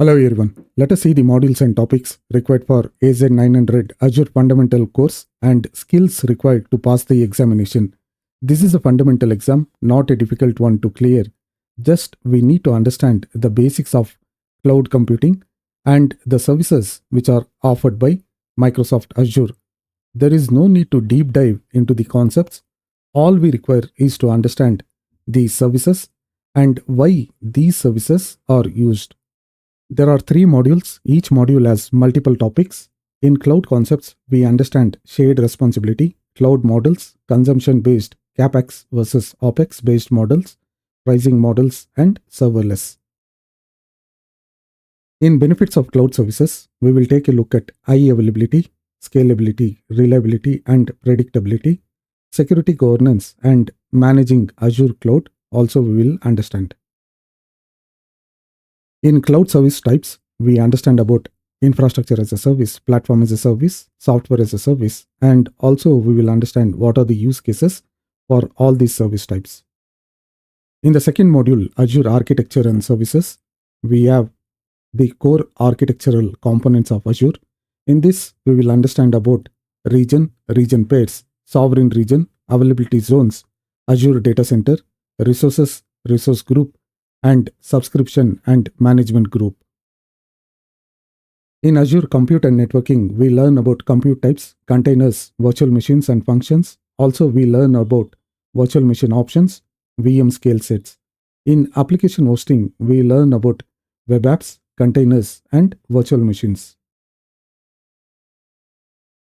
Hello everyone. Let us see the modules and topics required for AZ-900 Azure Fundamental course and skills required to pass the examination. This is a fundamental exam, not a difficult one to clear. Just we need to understand the basics of cloud computing and the services which are offered by Microsoft Azure. There is no need to deep dive into the concepts. All we require is to understand these services and why these services are used. There are three modules. Each module has multiple topics. In cloud concepts, we understand shared responsibility, cloud models, consumption-based CapEx versus OpEx-based models, pricing models, and serverless. In benefits of cloud services, we will take a look at high availability, scalability, reliability, and predictability, security governance, and managing Azure cloud. Also, we will understand. In cloud service types, we understand about infrastructure as a service, platform as a service, software as a service, and also we will understand what are the use cases for all these service types. In the second module, Azure Architecture and Services, we have the core architectural components of Azure. In this, we will understand about region, region pairs, sovereign region, availability zones, Azure Data Center, resources, resource group, and subscription and management group. In Azure Compute and Networking, we learn about compute types, containers, virtual machines, and functions. Also, we learn about virtual machine options, VM scale sets. In application hosting, we learn about web apps, containers, and virtual machines.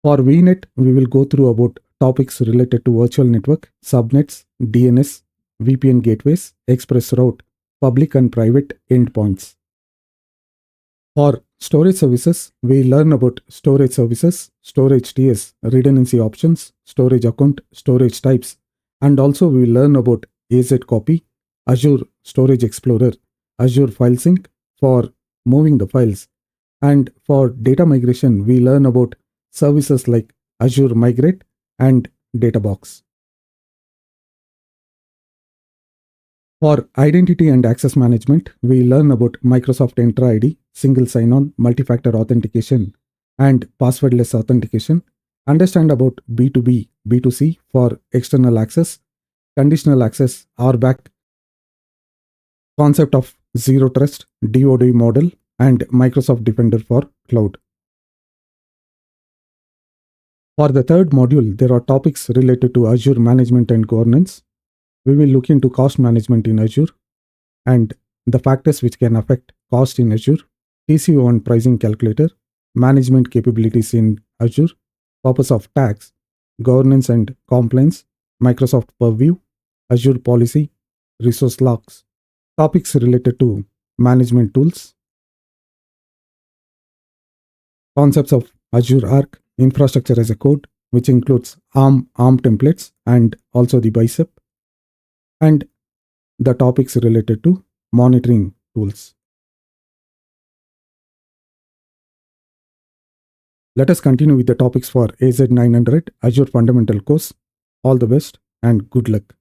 For VNet, we will go through about topics related to virtual network, subnets, DNS, VPN gateways, express route, public and private endpoints. For storage services, we learn about storage services, storage TS, redundancy options, storage account, storage types, and also we learn about AZ copy, Azure Storage Explorer, Azure File Sync for moving the files. And for data migration, we learn about services like Azure Migrate and Databox. For identity and access management, we learn about Microsoft Entra ID, single sign-on, multi-factor authentication, and passwordless authentication. Understand about B2B, B2C for external access, conditional access, RBAC, concept of zero trust, DoD model, and Microsoft Defender for cloud. For the third module, there are topics related to Azure management and governance. We will look into cost management in Azure and the factors which can affect cost in Azure, TCO and pricing calculator, management capabilities in Azure, purpose of tax, governance and compliance, Microsoft Purview, Azure policy, resource locks, topics related to management tools, concepts of Azure Arc, infrastructure as a code, which includes ARM templates and also the bicep, and the topics related to monitoring tools. Let us continue with the topics for AZ-900 Azure Fundamental course. All the best and good luck.